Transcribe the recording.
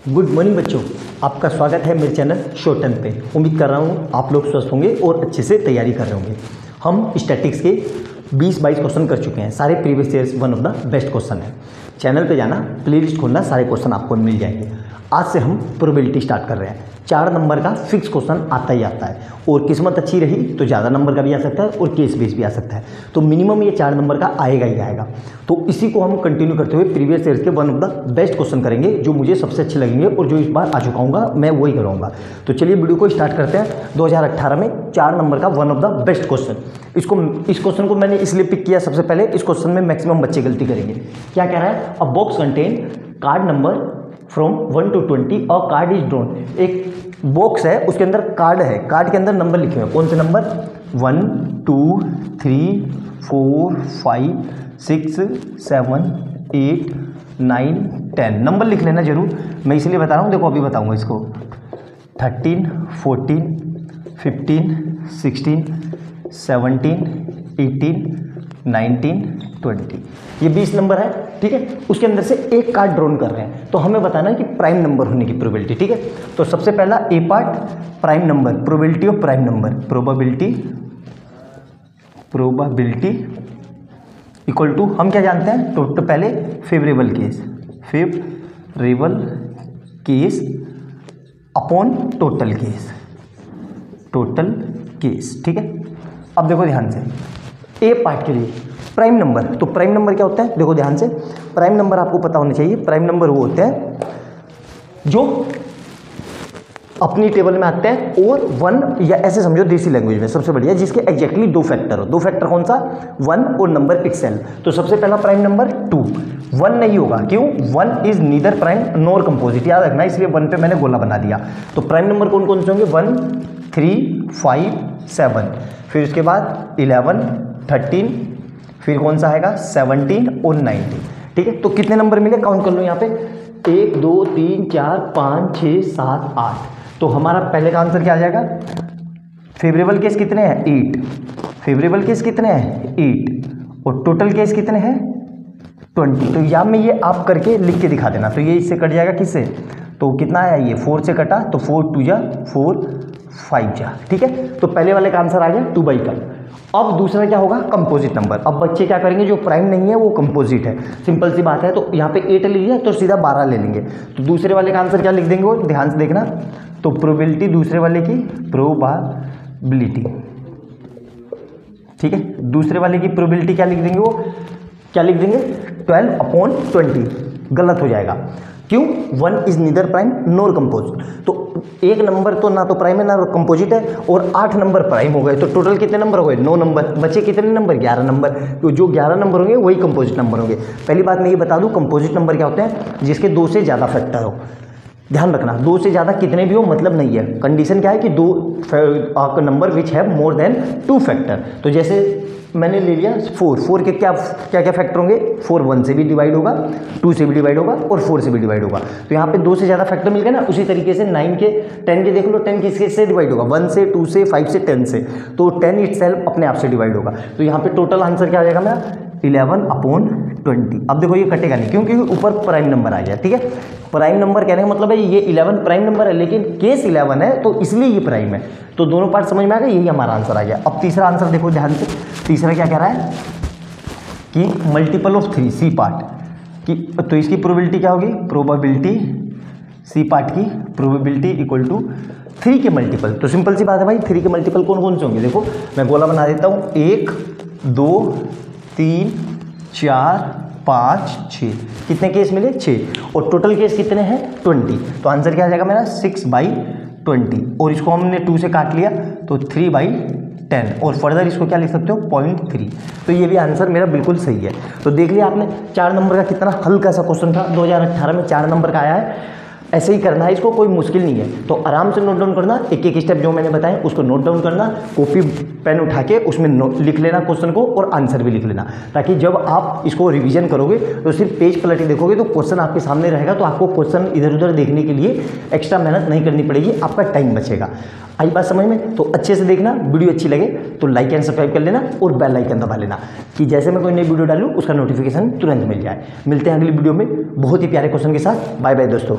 Good morning बच्चों, आपका स्वागत है मेरे चैनल शॉर्ट टर्म पे। उम्मीद कर रहा हूँ आप लोग स्वस्थ होंगे और अच्छे से तैयारी कर रहे होंगे। हम स्टैटिक्स के 20-22 क्वेश्चन कर चुके हैं। सारे previous years one of the best question है। चैनल पे जाना, प्लेलिस्ट खोलना, सारे क्वेश्चन आपको मिल जाएंगे। आज से हम प्रोबेबिलिटी स्टार्ट कर रहे हैं। 4 नंबर का फिक्स क्वेश्चन आता ही आता है और किस्मत अच्छी रही तो ज़्यादा नंबर का भी आ सकता है और केस बेस भी आ सकता है। तो मिनिमम ये 4 नंबर का आएगा ही आएगा। तो इसी को हम कंटिन्यू करते हुए प्रीवियस ईयर्स के one of the best question करेंगे, जो मुझे सबसे अच्छे लगेंगे और जो इस बार आ चुका हूँ मैं वही कराऊंगा। तो चलिए वीडियो को स्टार्ट करते हैं। 2018 में 4 नंबर का one of the best question. इस क्वेश्चन को मैंने इसलिए पिक किया। सबसे पहले इस क्वेश्चन में मैक्सिमम बच्चे गलती करेंगे। क्या कह रहा है? अ box contain card number from 1 to 20 और कार्ड इज ड्रॉन। एक बॉक्स है, उसके अंदर कार्ड है, कार्ड के अंदर नंबर लिखे हुए हैं। कौन से नंबर? 1 2 3 4 5 6 7 8 9 10 नंबर लिख लेना जरूर। मैं इसलिए बता रहा हूँ, देखो अभी बताऊँगा इसको। 13 14 15 16 17 18 19 20 ये 20 नंबर है, ठीक है। उसके अंदर से एक कार्ड ड्रॉन कर रहे हैं, तो हमें बताना है कि प्राइम नंबर होने की प्रोबेबिलिटी, ठीक है। तो सबसे पहला A part, prime number, probability of prime number, probability equal to, हम क्या जानते हैं? तो पहले favourable case upon total case, ठीक है। अब देखो ध्यान से, ए पार्ट के लिए प्राइम नंबर, तो प्राइम नंबर क्या होता है? देखो ध्यान से, प्राइम नंबर आपको पता होना चाहिए। प्राइम नंबर वो होते हैं जो अपनी टेबल में आते हैं और 1, या ऐसे समझो देसी लैंग्वेज में सबसे बढ़िया, जिसके एग्जैक्टली 2 फैक्टर हो। 2 फैक्टर कौन सा? 1 और नंबर इटसेल्फ। तो सबसे पहला प्राइम नंबर 2, 1 नहीं होगा। क्यों? 1 is neither prime nor composite, याद रखना, इसलिए 1 पे मैंने गोला बना दिया। तो प्राइम नंबर कौन कौन से होंगे? 1 3 5 7, फिर उसके बाद 11 13, फिर कौन सा आएगा? 17 और 19, ठीक है। तो कितने नंबर मिले? काउंट कर लो यहाँ पे, 1 2 3 4 5 6 7 8। तो हमारा पहले का आंसर क्या आ जाएगा? फेवरेबल केस कितने हैं? 8। फेवरेबल केस कितने हैं? 8। और टोटल केस कितने हैं? 20। तो या में ये आप करके लिख के दिखा देना। तो ये इससे कट जाएगा, किससे? तो कितना आया ये? 4 से कटा, तो 4 2 जा 4 5 जा, ठीक है। तो पहले वाले का आंसर आ गया 2 का। अब दूसरा क्या होगा? Composite number. अब बच्चे क्या करेंगे? जो प्राइम नहीं है वो कंपोजिट है, सिंपल सी बात है। तो यहाँ पे 8 ले लिया तो सीधा 12 ले लेंगे। तो दूसरे वाले का आंसर क्या लिख देंगे वो? ध्यान से देखना। तो प्रोबेबिलिटी दूसरे वाले की, प्रोबेबिलिटी, ठीक है। दूसरे वाले की प्रोबेबिलिटी क्या लिख देंगे वो? क्या लिख देंगे? 12/20। गलत हो जाएगा। क्यों? 1 is neither prime nor composite. तो एक नंबर तो ना तो प्राइम है ना कंपोजिट है, और 8 नंबर प्राइम हो गए। तो टोटल कितने नंबर हो गए? 9 नंबर। बचे कितने नंबर? 11 नंबर। तो जो 11 नंबर होंगे वही कंपोजिट नंबर होंगे। पहली बात मैं ये बता दूं, कंपोजिट नंबर क्या होते हैं? जिसके 2 से ज़्यादा फैक्टर हो। ध्यान रखना, 2 से ज़्यादा कितने भी हो मतलब नहीं है। कंडीशन क्या है कि 2 नंबर विच है मोर देन 2 फैक्टर। तो जैसे मैंने ले लिया 4 के क्या क्या फैक्टर होंगे? 4 1 से भी डिवाइड होगा, 2 से भी डिवाइड होगा और 4 से भी डिवाइड होगा। तो यहाँ पे 2 से ज़्यादा फैक्टर मिल गए ना। उसी तरीके से 9 के 10 के देख लो, 10 किसके से डिवाइड होगा? 1 से 2 से 5 से 10 से। तो 10 इटसेल्फ अपने आप से डिवाइड होगा। तो यहाँ पे टोटल आंसर क्या आ जाएगा मेरा? 11/20। अब देखो ये कटेगा नहीं, क्योंकि ऊपर प्राइम नंबर आ गया, ठीक है। प्राइम नंबर कहने का मतलब है ये 11 प्राइम नंबर है, लेकिन केस 11 है तो इसलिए ये प्राइम है। तो दोनों पार्ट समझ में आ गए, यही हमारा आंसर आ गया। अब तीसरा आंसर देखो ध्यान से। तीसरा क्या कह रहा है कि मल्टीपल ऑफ 3, सी पार्ट की। तो इसकी प्रोबेबिलिटी क्या होगी? प्रोबेबिलिटी सी पार्ट की प्रोबेबिलिटी इक्वल टू 3 के मल्टीपल। तो सिंपल सी बात है भाई, 3 के मल्टीपल कौन कौन से होंगे? देखो मैं गोला बना देता हूँ। 1 2 3 4 5 6। कितने केस मिले? 6। और टोटल केस कितने हैं? 20। तो आंसर क्या आ जाएगा मेरा? 6/20। और इसको हमने 2 से काट लिया तो 3/10। और फर्दर इसको क्या लिख सकते हो? 0.3। तो ये भी आंसर मेरा बिल्कुल सही है। तो देख लिया आपने 4 नंबर का कितना हल्का सा क्वेश्चन था। 2018 में 4 नंबर का आया है। ऐसे ही करना है, इसको कोई मुश्किल नहीं है। तो आराम से नोट डाउन करना, एक एक स्टेप जो मैंने बताया उसको नोट डाउन करना। कॉपी पेन उठा के उसमें लिख लेना क्वेश्चन को, और आंसर भी लिख लेना, ताकि जब आप इसको रिवीजन करोगे तो सिर्फ पेज पलट के देखोगे तो क्वेश्चन आपके सामने रहेगा। तो आपको क्वेश्चन इधर उधर देखने के लिए एक्स्ट्रा मेहनत नहीं करनी पड़ेगी, आपका टाइम बचेगा। आई बात समझ में? तो अच्छे से देखना। वीडियो अच्छी लगे तो लाइक एंड सब्सक्राइब कर लेना और बेल आइकन दबा लेना, कि जैसे मैं कोई नई वीडियो डालूँ उसका नोटिफिकेशन तुरंत मिल जाए। मिलते हैं अगली वीडियो में बहुत ही प्यारे क्वेश्चन के साथ। बाय बाय दोस्तों।